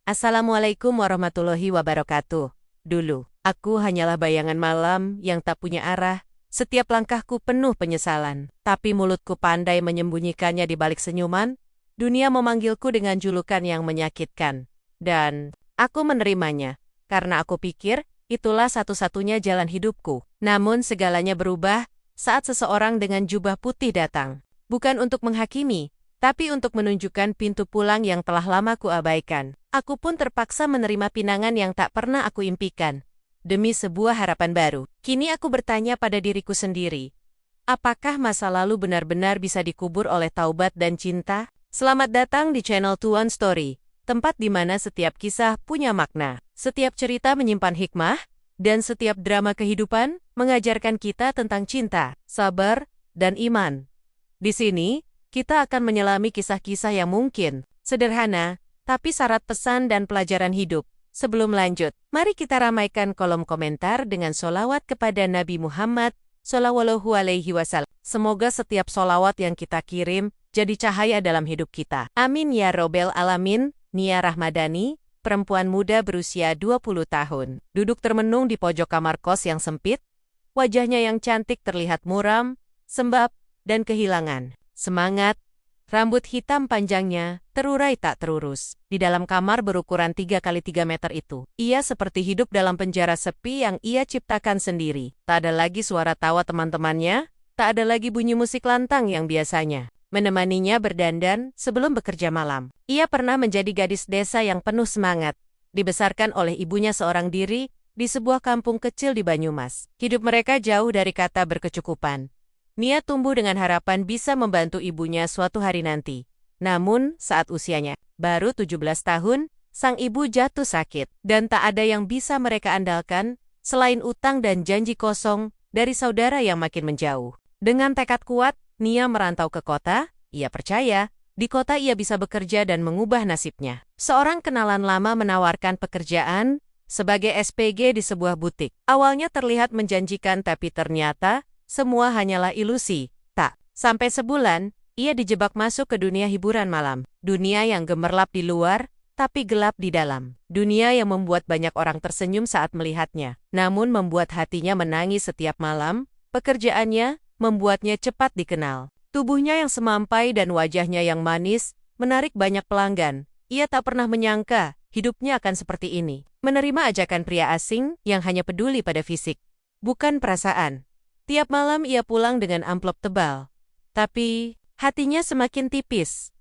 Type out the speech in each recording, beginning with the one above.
Assalamualaikum warahmatullahi wabarakatuh. Dulu, aku hanyalah bayangan malam yang tak punya arah. Setiap langkahku penuh penyesalan, tapi mulutku pandai menyembunyikannya di balik senyuman. Dunia memanggilku dengan julukan yang menyakitkan. Dan aku menerimanya, karena aku pikir itulah satu-satunya jalan hidupku. Namun segalanya berubah saat seseorang dengan jubah putih datang. Bukan untuk menghakimi, tapi untuk menunjukkan pintu pulang yang telah lama kuabaikan. Aku pun terpaksa menerima pinangan yang tak pernah aku impikan, demi sebuah harapan baru. Kini aku bertanya pada diriku sendiri, apakah masa lalu benar-benar bisa dikubur oleh taubat dan cinta? Selamat datang di channel Tuan Story, tempat di mana setiap kisah punya makna, setiap cerita menyimpan hikmah, dan setiap drama kehidupan mengajarkan kita tentang cinta, sabar, dan iman. Di sini, kita akan menyelami kisah-kisah yang mungkin sederhana, tapi syarat pesan dan pelajaran hidup. Sebelum lanjut, mari kita ramaikan kolom komentar dengan sholawat kepada Nabi Muhammad Shallallahu Alaihi Wasallam. Semoga setiap sholawat yang kita kirim jadi cahaya dalam hidup kita. Amin ya Robbal Alamin. Nia Rahmadani, perempuan muda berusia 20 tahun. Duduk termenung di pojok kamar kos yang sempit. Wajahnya yang cantik terlihat muram, sembab, dan kehilangan semangat. Rambut hitam panjangnya terurai tak terurus. Di dalam kamar berukuran 3x3 meter itu, ia seperti hidup dalam penjara sepi yang ia ciptakan sendiri. Tak ada lagi suara tawa teman-temannya, tak ada lagi bunyi musik lantang yang biasanya menemaninya berdandan sebelum bekerja malam. Ia pernah menjadi gadis desa yang penuh semangat, dibesarkan oleh ibunya seorang diri di sebuah kampung kecil di Banyumas. Hidup mereka jauh dari kata berkecukupan. Nia tumbuh dengan harapan bisa membantu ibunya suatu hari nanti. Namun, saat usianya baru 17 tahun, sang ibu jatuh sakit. Dan tak ada yang bisa mereka andalkan, selain utang dan janji kosong dari saudara yang makin menjauh. Dengan tekad kuat, Nia merantau ke kota. Ia percaya, di kota ia bisa bekerja dan mengubah nasibnya. Seorang kenalan lama menawarkan pekerjaan sebagai SPG di sebuah butik. Awalnya terlihat menjanjikan, tapi ternyata semua hanyalah ilusi. Tak sampai sebulan, ia dijebak masuk ke dunia hiburan malam. Dunia yang gemerlap di luar, tapi gelap di dalam. Dunia yang membuat banyak orang tersenyum saat melihatnya, namun membuat hatinya menangis setiap malam. Pekerjaannya membuatnya cepat dikenal. Tubuhnya yang semampai dan wajahnya yang manis menarik banyak pelanggan. Ia tak pernah menyangka hidupnya akan seperti ini. Menerima ajakan pria asing yang hanya peduli pada fisik, bukan perasaan. Tiap malam ia pulang dengan amplop tebal. Tapi, hatinya semakin tipis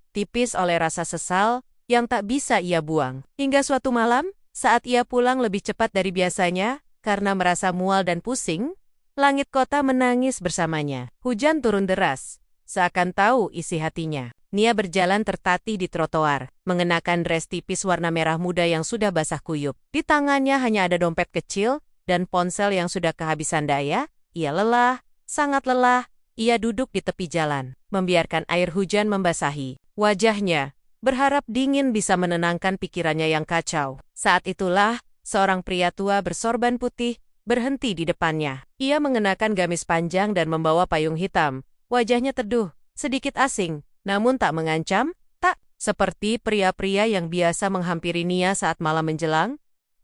oleh rasa sesal yang tak bisa ia buang. Hingga suatu malam, saat ia pulang lebih cepat dari biasanya, karena merasa mual dan pusing, langit kota menangis bersamanya. Hujan turun deras, seakan tahu isi hatinya. Nia berjalan tertatih di trotoar, mengenakan dress tipis warna merah muda yang sudah basah kuyup. Di tangannya hanya ada dompet kecil dan ponsel yang sudah kehabisan daya. Ia lelah, sangat lelah. Ia duduk di tepi jalan, membiarkan air hujan membasahi wajahnya, berharap dingin bisa menenangkan pikirannya yang kacau. Saat itulah, seorang pria tua bersorban putih berhenti di depannya. Ia mengenakan gamis panjang dan membawa payung hitam. Wajahnya teduh, sedikit asing, namun tak mengancam, tak seperti pria-pria yang biasa menghampiri Nia saat malam menjelang.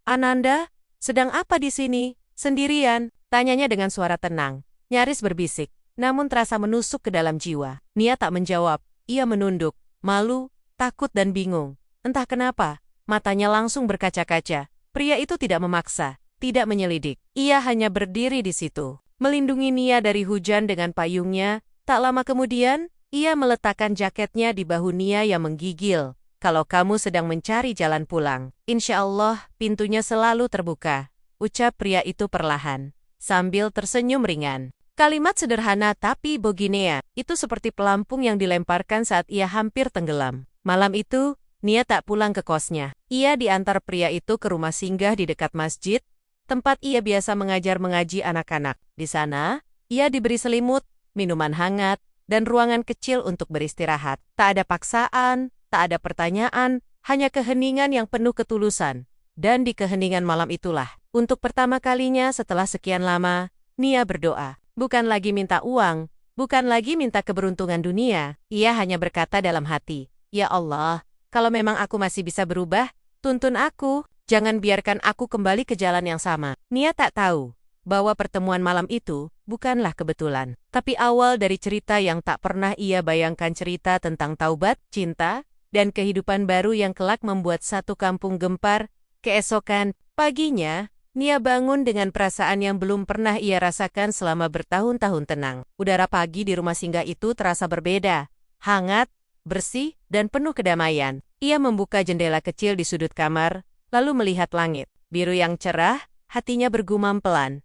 "Ananda, sedang apa di sini? Sendirian?" Tanyanya dengan suara tenang, nyaris berbisik, namun terasa menusuk ke dalam jiwa. Nia tak menjawab, ia menunduk, malu, takut dan bingung. Entah kenapa, matanya langsung berkaca-kaca. Pria itu tidak memaksa, tidak menyelidik. Ia hanya berdiri di situ, melindungi Nia dari hujan dengan payungnya. Tak lama kemudian, ia meletakkan jaketnya di bahu Nia yang menggigil. "Kalau kamu sedang mencari jalan pulang, insya Allah pintunya selalu terbuka," ucap pria itu perlahan, sambil tersenyum ringan. Kalimat sederhana tapi boginea, itu seperti pelampung yang dilemparkan saat ia hampir tenggelam. Malam itu, Nia tak pulang ke kosnya. Ia diantar pria itu ke rumah singgah di dekat masjid, tempat ia biasa mengajar mengaji anak-anak. Di sana, ia diberi selimut, minuman hangat, dan ruangan kecil untuk beristirahat. Tak ada paksaan, tak ada pertanyaan, hanya keheningan yang penuh ketulusan. Dan di keheningan malam itulah, untuk pertama kalinya setelah sekian lama, Nia berdoa. Bukan lagi minta uang, bukan lagi minta keberuntungan dunia. Ia hanya berkata dalam hati, "Ya Allah, kalau memang aku masih bisa berubah, tuntun aku, jangan biarkan aku kembali ke jalan yang sama. Nia tak tahu bahwa pertemuan malam itu bukanlah kebetulan, tapi awal dari cerita yang tak pernah ia bayangkan, cerita tentang taubat, cinta, dan kehidupan baru yang kelak membuat satu kampung gempar. Keesokan paginya, Nia bangun dengan perasaan yang belum pernah ia rasakan selama bertahun-tahun tenang. Udara pagi di rumah singgah itu terasa berbeda, hangat, bersih, dan penuh kedamaian. Ia membuka jendela kecil di sudut kamar, lalu melihat langit biru yang cerah, hatinya bergumam pelan.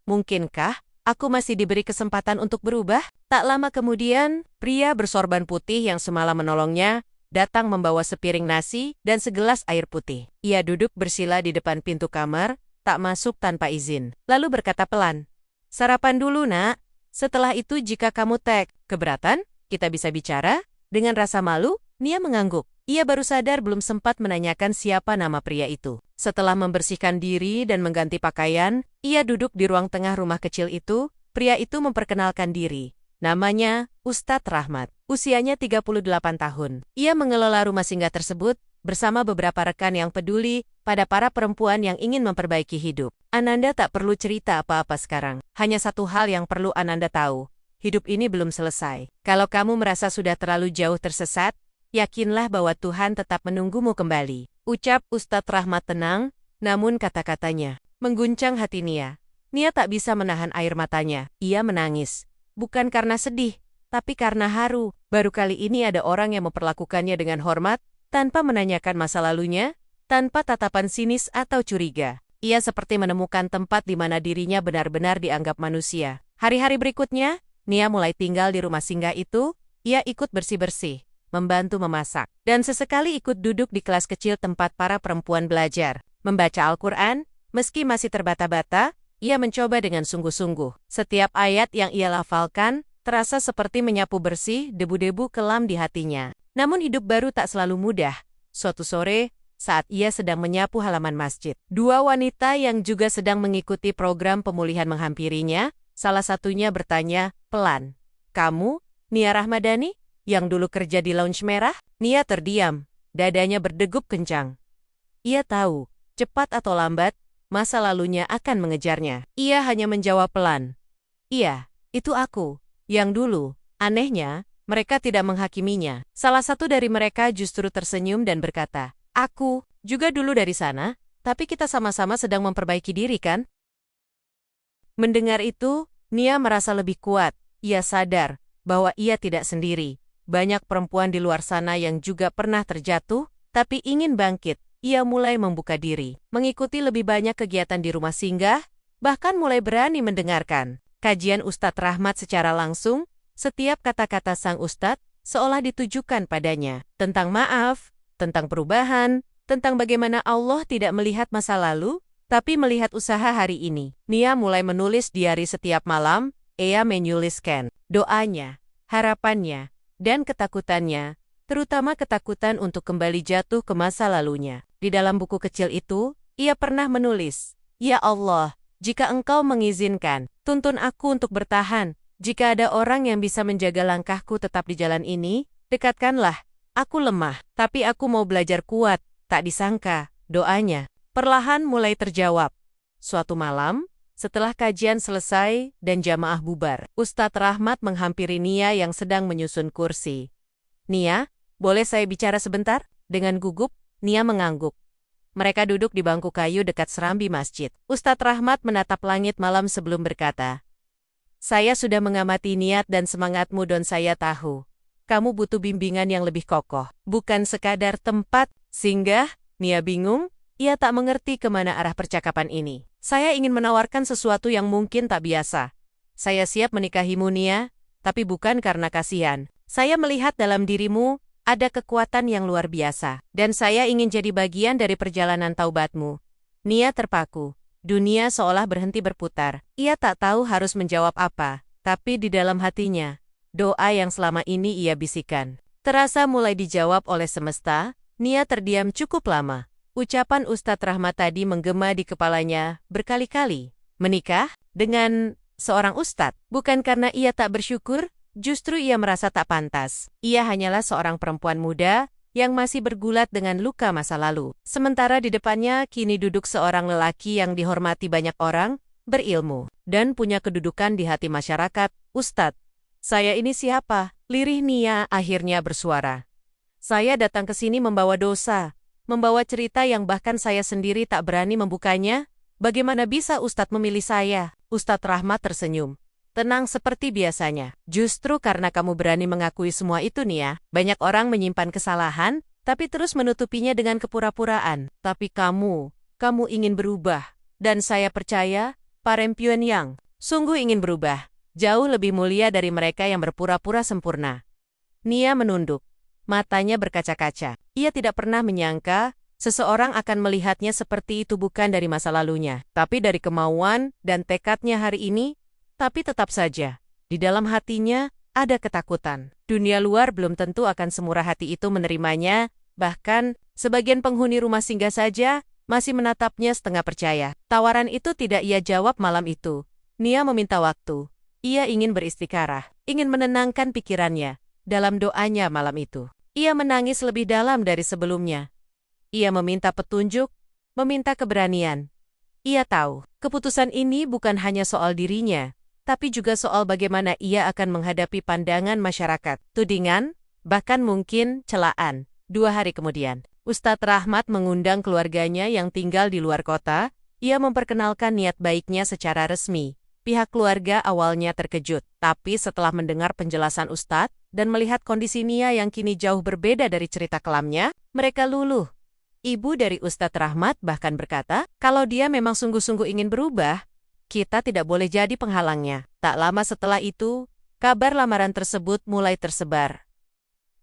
Mungkinkah aku masih diberi kesempatan untuk berubah? Tak lama kemudian, pria bersorban putih yang semalam menolongnya datang membawa sepiring nasi dan segelas air putih. Ia duduk bersila di depan pintu kamar, tak masuk tanpa izin. Lalu berkata pelan, "Sarapan dulu, Nak. Setelah itu jika kamu keberatan, kita bisa bicara." Dengan rasa malu, Nia mengangguk. Ia baru sadar belum sempat menanyakan siapa nama pria itu. Setelah membersihkan diri dan mengganti pakaian, ia duduk di ruang tengah rumah kecil itu. Pria itu memperkenalkan diri. Namanya Ustadz Rahmat. Usianya 38 tahun. Ia mengelola rumah singgah tersebut bersama beberapa rekan yang peduli pada para perempuan yang ingin memperbaiki hidup. Ananda tak perlu cerita apa-apa sekarang. Hanya satu hal yang perlu Ananda tahu. Hidup ini belum selesai. Kalau kamu merasa sudah terlalu jauh tersesat, yakinlah bahwa Tuhan tetap menunggumu kembali. Ucap Ustadz Rahmat tenang, namun kata-katanya mengguncang hati Nia. Nia tak bisa menahan air matanya. Ia menangis. Bukan karena sedih, tapi karena haru. Baru kali ini ada orang yang memperlakukannya dengan hormat, tanpa menanyakan masa lalunya, tanpa tatapan sinis atau curiga. Ia seperti menemukan tempat di mana dirinya benar-benar dianggap manusia. Hari-hari berikutnya, Nia mulai tinggal di rumah singgah itu. Ia ikut bersih-bersih, membantu memasak, dan sesekali ikut duduk di kelas kecil tempat para perempuan belajar. Membaca Al-Quran, meski masih terbata-bata, ia mencoba dengan sungguh-sungguh. Setiap ayat yang ia lafalkan terasa seperti menyapu bersih debu-debu kelam di hatinya. Namun hidup baru tak selalu mudah. Suatu sore, saat ia sedang menyapu halaman masjid, dua wanita yang juga sedang mengikuti program pemulihan menghampirinya. Salah satunya bertanya pelan, "Kamu, Nia Rahmadani, yang dulu kerja di Lounge Merah?" Nia terdiam, dadanya berdegup kencang. Ia tahu, cepat atau lambat, masa lalunya akan mengejarnya. Ia hanya menjawab pelan, "Iya, itu aku, yang dulu." Anehnya, mereka tidak menghakiminya. Salah satu dari mereka justru tersenyum dan berkata, "Aku juga dulu dari sana, tapi kita sama-sama sedang memperbaiki diri, kan?" Mendengar itu, Nia merasa lebih kuat. Ia sadar bahwa ia tidak sendiri. Banyak perempuan di luar sana yang juga pernah terjatuh, tapi ingin bangkit. Ia mulai membuka diri, mengikuti lebih banyak kegiatan di rumah singgah, bahkan mulai berani mendengarkan kajian Ustadz Rahmat secara langsung. Setiap kata-kata sang Ustadz seolah ditujukan padanya, tentang maaf, tentang perubahan, tentang bagaimana Allah tidak melihat masa lalu, tapi melihat usaha hari ini. Nia mulai menulis diari setiap malam. Ia menuliskan doanya, harapannya, dan ketakutannya, terutama ketakutan untuk kembali jatuh ke masa lalunya. Di dalam buku kecil itu, ia pernah menulis, "Ya Allah, jika Engkau mengizinkan, tuntun aku untuk bertahan. Jika ada orang yang bisa menjaga langkahku tetap di jalan ini, dekatkanlah. Aku lemah, tapi aku mau belajar kuat." Tak disangka, doanya perlahan mulai terjawab. Suatu malam, setelah kajian selesai dan jamaah bubar, Ustadz Rahmat menghampiri Nia yang sedang menyusun kursi. "Nia, boleh saya bicara sebentar?" Dengan gugup, Nia mengangguk. Mereka duduk di bangku kayu dekat serambi masjid. Ustadz Rahmat menatap langit malam sebelum berkata, "Saya sudah mengamati niat dan semangatmu dan saya tahu, kamu butuh bimbingan yang lebih kokoh, bukan sekadar tempat singgah." Nia bingung. Ia tak mengerti kemana arah percakapan ini. "Saya ingin menawarkan sesuatu yang mungkin tak biasa. Saya siap menikahimu, Nia, tapi bukan karena kasihan. Saya melihat dalam dirimu ada kekuatan yang luar biasa, dan saya ingin jadi bagian dari perjalanan taubatmu." Nia terpaku. Dunia seolah berhenti berputar. Ia tak tahu harus menjawab apa, tapi di dalam hatinya, doa yang selama ini ia bisikan terasa mulai dijawab oleh semesta. Nia terdiam cukup lama. Ucapan Ustadz Rahmat tadi menggema di kepalanya berkali-kali. Menikah dengan seorang ustadz, bukan karena ia tak bersyukur, justru ia merasa tak pantas. Ia hanyalah seorang perempuan muda yang masih bergulat dengan luka masa lalu. Sementara di depannya kini duduk seorang lelaki yang dihormati banyak orang, berilmu, dan punya kedudukan di hati masyarakat. Ustadz, saya ini siapa? Lirih Nia akhirnya bersuara. Saya datang ke sini membawa dosa, membawa cerita yang bahkan saya sendiri tak berani membukanya. Bagaimana bisa Ustadz memilih saya? Ustadz Rahmat tersenyum. Tenang seperti biasanya. Justru karena kamu berani mengakui semua itu Nia, banyak orang menyimpan kesalahan, tapi terus menutupinya dengan kepura-puraan. Tapi kamu ingin berubah. Dan saya percaya, Parempion Yang sungguh ingin berubah. Jauh lebih mulia dari mereka yang berpura-pura sempurna. Nia menunduk. Matanya berkaca-kaca. Ia tidak pernah menyangka, seseorang akan melihatnya seperti itu bukan dari masa lalunya, tapi dari kemauan dan tekadnya hari ini. Tapi tetap saja, di dalam hatinya ada ketakutan. Dunia luar belum tentu akan semurah hati itu menerimanya, bahkan sebagian penghuni rumah singgah saja masih menatapnya setengah percaya. Tawaran itu tidak ia jawab malam itu. Nia meminta waktu. Ia ingin beristikarah, ingin menenangkan pikirannya. Dalam doanya malam itu, ia menangis lebih dalam dari sebelumnya. Ia meminta petunjuk, meminta keberanian. Ia tahu, keputusan ini bukan hanya soal dirinya, tapi juga soal bagaimana ia akan menghadapi pandangan masyarakat, tudingan, bahkan mungkin celaan. 2 hari kemudian, Ustadz Rahmat mengundang keluarganya yang tinggal di luar kota. Ia memperkenalkan niat baiknya secara resmi. Pihak keluarga awalnya terkejut, tapi setelah mendengar penjelasan Ustadz dan melihat kondisi Nia yang kini jauh berbeda dari cerita kelamnya, mereka luluh. Ibu dari Ustadz Rahmat bahkan berkata, kalau dia memang sungguh-sungguh ingin berubah, kita tidak boleh jadi penghalangnya. Tak lama setelah itu, kabar lamaran tersebut mulai tersebar.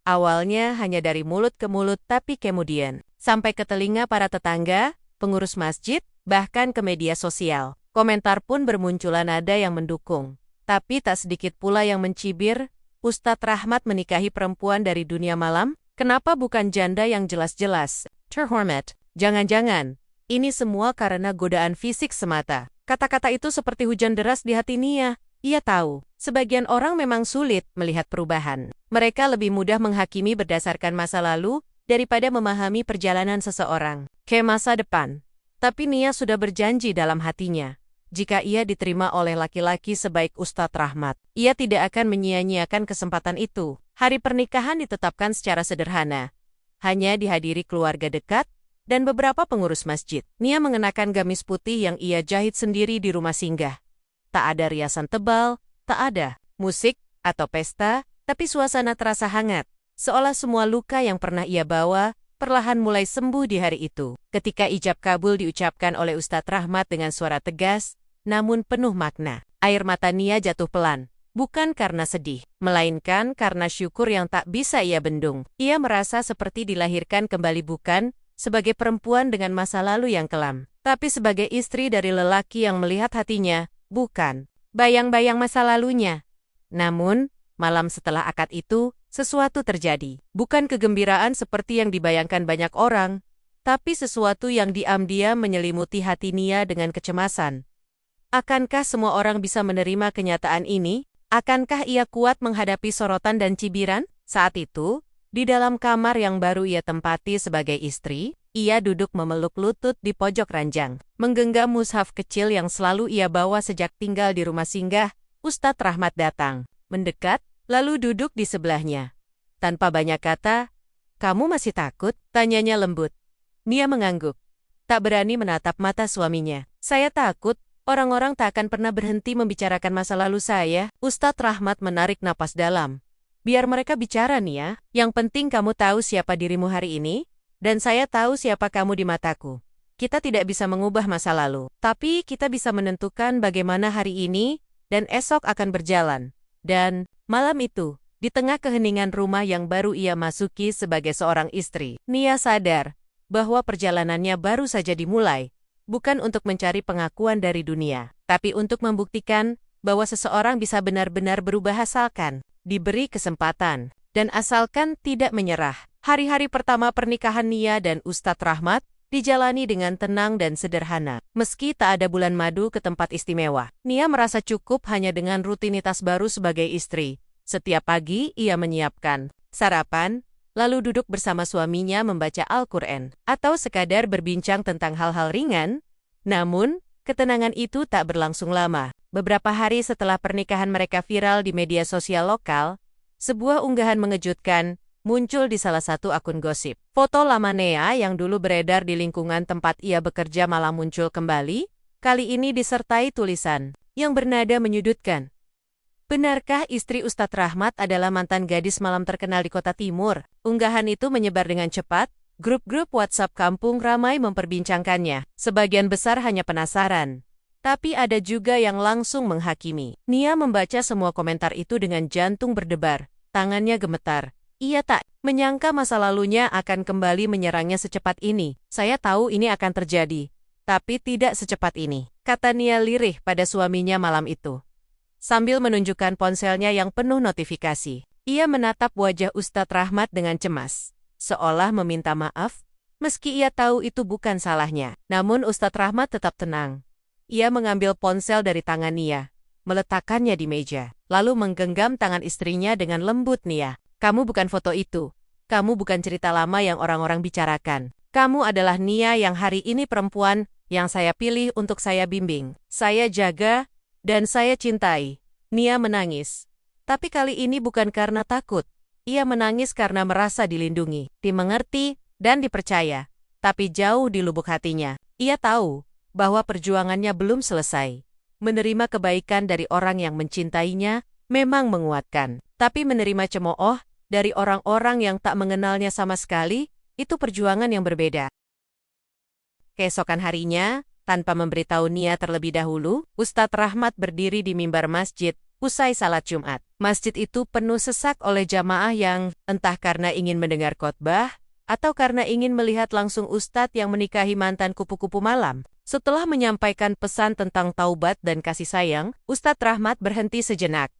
Awalnya hanya dari mulut ke mulut, tapi kemudian sampai ke telinga para tetangga, pengurus masjid, bahkan ke media sosial. Komentar pun bermunculan, ada yang mendukung. Tapi tak sedikit pula yang mencibir, Ustadz Rahmat menikahi perempuan dari dunia malam, kenapa bukan janda yang jelas-jelas? Terhormat, jangan-jangan, ini semua karena godaan fisik semata. Kata-kata itu seperti hujan deras di hati Nia. Ia tahu, sebagian orang memang sulit melihat perubahan. Mereka lebih mudah menghakimi berdasarkan masa lalu daripada memahami perjalanan seseorang ke masa depan. Tapi Nia sudah berjanji dalam hatinya, jika ia diterima oleh laki-laki sebaik Ustadz Rahmat, ia tidak akan menyia-nyiakan kesempatan itu. Hari pernikahan ditetapkan secara sederhana, hanya dihadiri keluarga dekat dan beberapa pengurus masjid. Nia mengenakan gamis putih yang ia jahit sendiri di rumah singgah. Tak ada riasan tebal, tak ada musik atau pesta, tapi suasana terasa hangat. Seolah semua luka yang pernah ia bawa, perlahan mulai sembuh di hari itu. Ketika ijab kabul diucapkan oleh Ustadz Rahmat dengan suara tegas, namun penuh makna, air mata Nia jatuh pelan. Bukan karena sedih, melainkan karena syukur yang tak bisa ia bendung. Ia merasa seperti dilahirkan kembali, bukan sebagai perempuan dengan masa lalu yang kelam, tapi sebagai istri dari lelaki yang melihat hatinya, bukan bayang-bayang masa lalunya. Namun, malam setelah akad itu, sesuatu terjadi. Bukan kegembiraan seperti yang dibayangkan banyak orang, tapi sesuatu yang diam-diam menyelimuti hati Nia dengan kecemasan. Akankah semua orang bisa menerima kenyataan ini? Akankah ia kuat menghadapi sorotan dan cibiran? Saat itu, di dalam kamar yang baru ia tempati sebagai istri, ia duduk memeluk lutut di pojok ranjang, menggenggam mushaf kecil yang selalu ia bawa sejak tinggal di rumah singgah. Ustadz Rahmat datang, mendekat, lalu duduk di sebelahnya. Tanpa banyak kata, "Kamu masih takut?" tanyanya lembut. Nia mengangguk, tak berani menatap mata suaminya. "Saya takut, orang-orang tak akan pernah berhenti membicarakan masa lalu saya." Ustadz Rahmat menarik napas dalam. "Biar mereka bicara, Nia. Yang penting kamu tahu siapa dirimu hari ini, dan saya tahu siapa kamu di mataku. Kita tidak bisa mengubah masa lalu, tapi kita bisa menentukan bagaimana hari ini dan esok akan berjalan." Dan malam itu, di tengah keheningan rumah yang baru ia masuki sebagai seorang istri, Nia sadar bahwa perjalanannya baru saja dimulai, bukan untuk mencari pengakuan dari dunia, tapi untuk membuktikan bahwa seseorang bisa benar-benar berubah asalkan diberi kesempatan, dan asalkan tidak menyerah. Hari-hari pertama pernikahan Nia dan Ustadz Rahmat dijalani dengan tenang dan sederhana. Meski tak ada bulan madu ke tempat istimewa, Nia merasa cukup hanya dengan rutinitas baru sebagai istri. Setiap pagi ia menyiapkan sarapan, lalu duduk bersama suaminya membaca Al-Quran, atau sekadar berbincang tentang hal-hal ringan. Namun, ketenangan itu tak berlangsung lama. Beberapa hari setelah pernikahan mereka viral di media sosial lokal, sebuah unggahan mengejutkan muncul di salah satu akun gosip. Foto lama Nia yang dulu beredar di lingkungan tempat ia bekerja malah muncul kembali, kali ini disertai tulisan yang bernada menyudutkan. Benarkah istri Ustadz Rahmat adalah mantan gadis malam terkenal di Kota Timur? Unggahan itu menyebar dengan cepat, grup-grup WhatsApp kampung ramai memperbincangkannya. Sebagian besar hanya penasaran, tapi ada juga yang langsung menghakimi. Nia membaca semua komentar itu dengan jantung berdebar, tangannya gemetar. Ia tak menyangka masa lalunya akan kembali menyerangnya secepat ini. Saya tahu ini akan terjadi, tapi tidak secepat ini, kata Nia lirih pada suaminya malam itu. Sambil menunjukkan ponselnya yang penuh notifikasi, ia menatap wajah Ustadz Rahmat dengan cemas, seolah meminta maaf, meski ia tahu itu bukan salahnya. Namun Ustadz Rahmat tetap tenang. Ia mengambil ponsel dari tangan Nia, meletakkannya di meja, lalu menggenggam tangan istrinya dengan lembut. Nia, kamu bukan foto itu. Kamu bukan cerita lama yang orang-orang bicarakan. Kamu adalah Nia yang hari ini, perempuan yang saya pilih untuk saya bimbing, saya jaga, dan saya cintai. Nia menangis. Tapi kali ini bukan karena takut. Ia menangis karena merasa dilindungi, dimengerti, dan dipercaya. Tapi jauh di lubuk hatinya, ia tahu bahwa perjuangannya belum selesai. Menerima kebaikan dari orang yang mencintainya memang menguatkan. Tapi menerima cemooh dari orang-orang yang tak mengenalnya sama sekali, itu perjuangan yang berbeda. Keesokan harinya, tanpa memberitahu Nia terlebih dahulu, Ustadz Rahmat berdiri di mimbar masjid, usai salat Jumat. Masjid itu penuh sesak oleh jamaah yang, entah karena ingin mendengar khotbah, atau karena ingin melihat langsung Ustadz yang menikahi mantan kupu-kupu malam. Setelah menyampaikan pesan tentang taubat dan kasih sayang, Ustadz Rahmat berhenti sejenak.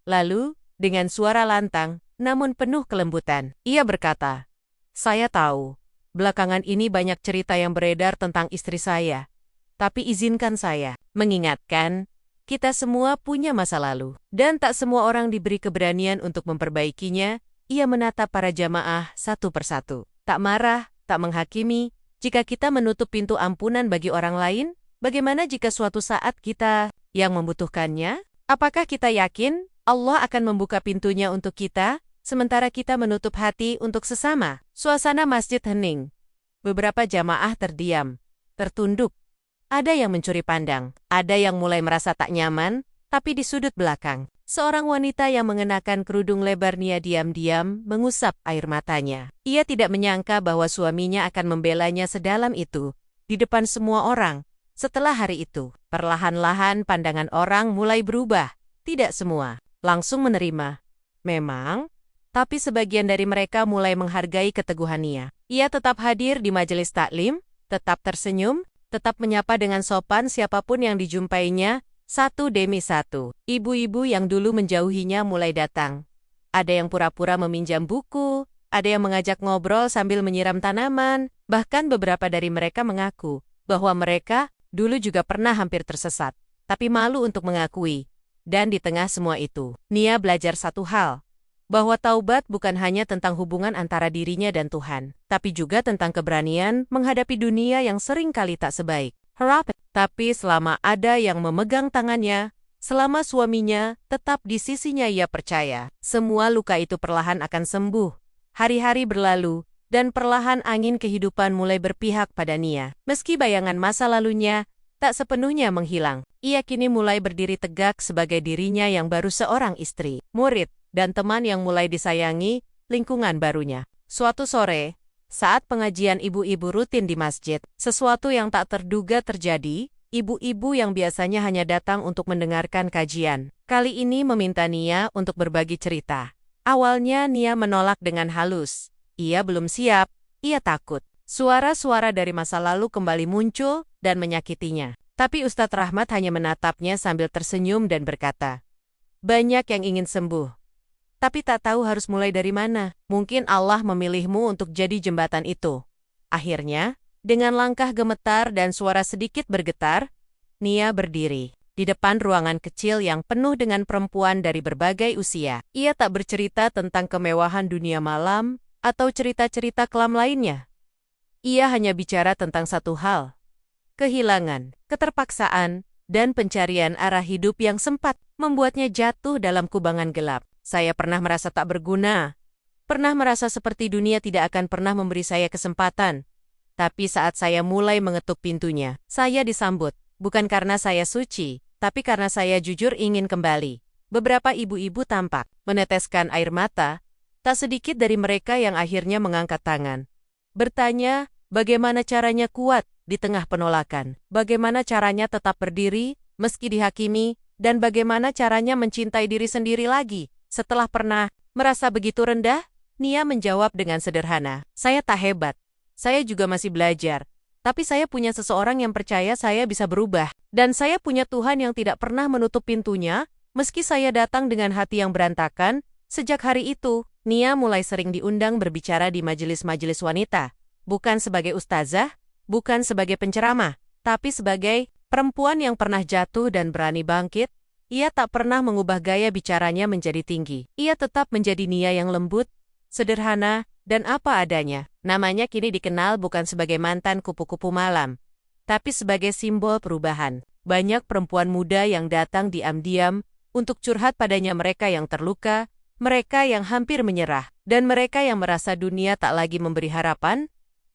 Lalu, dengan suara lantang, namun penuh kelembutan, ia berkata, "Saya tahu, belakangan ini banyak cerita yang beredar tentang istri saya. Tapi izinkan saya mengingatkan, kita semua punya masa lalu, dan tak semua orang diberi keberanian untuk memperbaikinya." Ia menatap para jamaah satu persatu. Tak marah, tak menghakimi. Jika kita menutup pintu ampunan bagi orang lain, bagaimana jika suatu saat kita yang membutuhkannya? Apakah kita yakin Allah akan membuka pintunya untuk kita, sementara kita menutup hati untuk sesama? Suasana masjid hening. Beberapa jamaah terdiam, tertunduk. Ada yang mencuri pandang, ada yang mulai merasa tak nyaman, tapi di sudut belakang, seorang wanita yang mengenakan kerudung lebar Nia diam-diam mengusap air matanya. Ia tidak menyangka bahwa suaminya akan membelanya sedalam itu, di depan semua orang. Setelah hari itu, perlahan-lahan pandangan orang mulai berubah. Tidak semua langsung menerima, memang, tapi sebagian dari mereka mulai menghargai keteguhan Nia. Ia tetap hadir di majelis taklim, tetap tersenyum, tetap menyapa dengan sopan siapapun yang dijumpainya, satu demi satu. Ibu-ibu yang dulu menjauhinya mulai datang. Ada yang pura-pura meminjam buku, ada yang mengajak ngobrol sambil menyiram tanaman, bahkan beberapa dari mereka mengaku bahwa mereka dulu juga pernah hampir tersesat, tapi malu untuk mengakui. Dan di tengah semua itu, Nia belajar satu hal, bahwa taubat bukan hanya tentang hubungan antara dirinya dan Tuhan, tapi juga tentang keberanian menghadapi dunia yang sering kali tak sebaik harap. Tapi selama ada yang memegang tangannya, selama suaminya tetap di sisinya, ia percaya semua luka itu perlahan akan sembuh. Hari-hari berlalu, dan perlahan angin kehidupan mulai berpihak pada Nia. Meski bayangan masa lalunya tak sepenuhnya menghilang, ia kini mulai berdiri tegak sebagai dirinya yang baru, seorang istri, murid, dan teman yang mulai disayangi lingkungan barunya. Suatu sore, saat pengajian ibu-ibu rutin di masjid, sesuatu yang tak terduga terjadi. Ibu-ibu yang biasanya hanya datang untuk mendengarkan kajian, kali ini meminta Nia untuk berbagi cerita. Awalnya Nia menolak dengan halus. Ia belum siap, ia takut. Suara-suara dari masa lalu kembali muncul dan menyakitinya. Tapi Ustadz Rahmat hanya menatapnya sambil tersenyum dan berkata, "Banyak yang ingin sembuh, tapi tak tahu harus mulai dari mana. Mungkin Allah memilihmu untuk jadi jembatan itu." Akhirnya, dengan langkah gemetar dan suara sedikit bergetar, Nia berdiri di depan ruangan kecil yang penuh dengan perempuan dari berbagai usia. Ia tak bercerita tentang kemewahan dunia malam atau cerita-cerita kelam lainnya. Ia hanya bicara tentang satu hal: kehilangan, keterpaksaan, dan pencarian arah hidup yang sempat membuatnya jatuh dalam kubangan gelap. Saya pernah merasa tak berguna, pernah merasa seperti dunia tidak akan pernah memberi saya kesempatan. Tapi saat saya mulai mengetuk pintunya, saya disambut, bukan karena saya suci, tapi karena saya jujur ingin kembali. Beberapa ibu-ibu tampak meneteskan air mata, tak sedikit dari mereka yang akhirnya mengangkat tangan. Bertanya, bagaimana caranya kuat di tengah penolakan, bagaimana caranya tetap berdiri meski dihakimi, dan bagaimana caranya mencintai diri sendiri lagi setelah pernah merasa begitu rendah. Nia menjawab dengan sederhana, "Saya tak hebat. Saya juga masih belajar. Tapi saya punya seseorang yang percaya saya bisa berubah. Dan saya punya Tuhan yang tidak pernah menutup pintunya, meski saya datang dengan hati yang berantakan." Sejak hari itu, Nia mulai sering diundang berbicara di majelis-majelis wanita. Bukan sebagai ustazah, bukan sebagai penceramah, tapi sebagai perempuan yang pernah jatuh dan berani bangkit. Ia tak pernah mengubah gaya bicaranya menjadi tinggi. Ia tetap menjadi Nia yang lembut, sederhana, dan apa adanya. Namanya kini dikenal bukan sebagai mantan kupu-kupu malam, tapi sebagai simbol perubahan. Banyak perempuan muda yang datang diam-diam untuk curhat padanya, mereka yang terluka, mereka yang hampir menyerah, dan mereka yang merasa dunia tak lagi memberi harapan.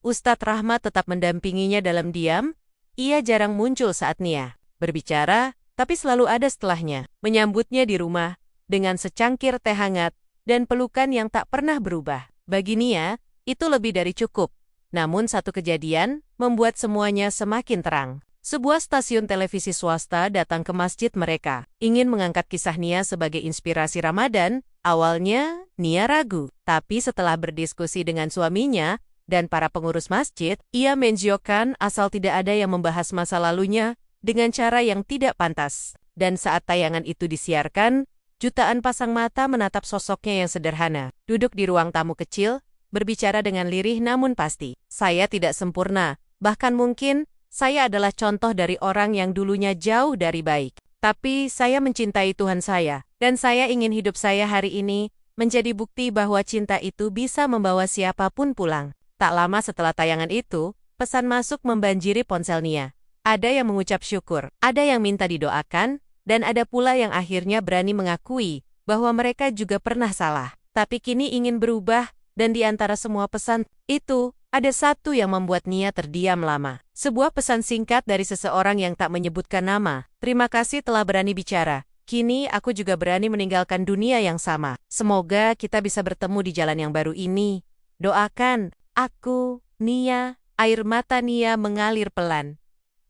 Ustadz Rahmat tetap mendampinginya dalam diam. Ia jarang muncul saat Nia berbicara, tapi selalu ada setelahnya, menyambutnya di rumah, dengan secangkir teh hangat, dan pelukan yang tak pernah berubah. Bagi Nia, itu lebih dari cukup. Namun satu kejadian membuat semuanya semakin terang. Sebuah stasiun televisi swasta datang ke masjid mereka, ingin mengangkat kisah Nia sebagai inspirasi Ramadan. Awalnya, Nia ragu, tapi setelah berdiskusi dengan suaminya dan para pengurus masjid, ia menunjukkan asal tidak ada yang membahas masa lalunya dengan cara yang tidak pantas. Dan saat tayangan itu disiarkan, jutaan pasang mata menatap sosoknya yang sederhana, duduk di ruang tamu kecil, berbicara dengan lirih namun pasti. "Saya tidak sempurna, bahkan mungkin saya adalah contoh dari orang yang dulunya jauh dari baik. Tapi saya mencintai Tuhan saya, dan saya ingin hidup saya hari ini menjadi bukti bahwa cinta itu bisa membawa siapapun pulang." Tak lama setelah tayangan itu, pesan masuk membanjiri ponsel Nia. Ada yang mengucap syukur, ada yang minta didoakan, dan ada pula yang akhirnya berani mengakui bahwa mereka juga pernah salah, tapi kini ingin berubah. Dan di antara semua pesan itu, ada satu yang membuat Nia terdiam lama. Sebuah pesan singkat dari seseorang yang tak menyebutkan nama. "Terima kasih telah berani bicara. Kini aku juga berani meninggalkan dunia yang sama. Semoga kita bisa bertemu di jalan yang baru ini. Doakan aku, Nia." Air mata Nia mengalir pelan.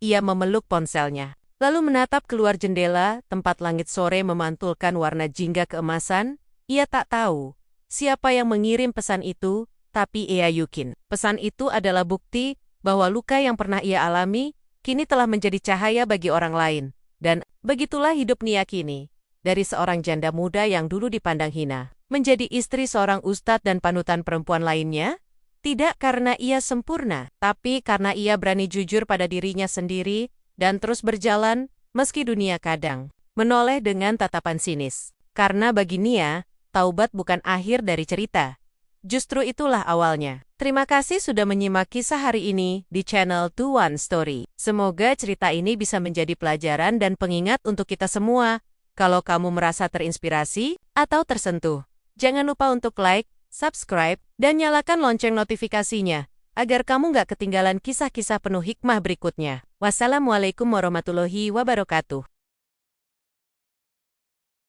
Ia memeluk ponselnya, lalu menatap keluar jendela, tempat langit sore memantulkan warna jingga keemasan. Ia tak tahu siapa yang mengirim pesan itu, tapi ia yakin pesan itu adalah bukti bahwa luka yang pernah ia alami kini telah menjadi cahaya bagi orang lain. Dan begitulah hidup Nia kini. Dari seorang janda muda yang dulu dipandang hina, menjadi istri seorang ustadz dan panutan perempuan lainnya. Tidak karena ia sempurna, tapi karena ia berani jujur pada dirinya sendiri dan terus berjalan meski dunia kadang menoleh dengan tatapan sinis. Karena bagi Nia, taubat bukan akhir dari cerita. Justru itulah awalnya. Terima kasih sudah menyimak kisah hari ini di channel 21 Story. Semoga cerita ini bisa menjadi pelajaran dan pengingat untuk kita semua. Kalau kamu merasa terinspirasi atau tersentuh, jangan lupa untuk like, subscribe, dan nyalakan lonceng notifikasinya, agar kamu gak ketinggalan kisah-kisah penuh hikmah berikutnya. Wassalamualaikum warahmatullahi wabarakatuh.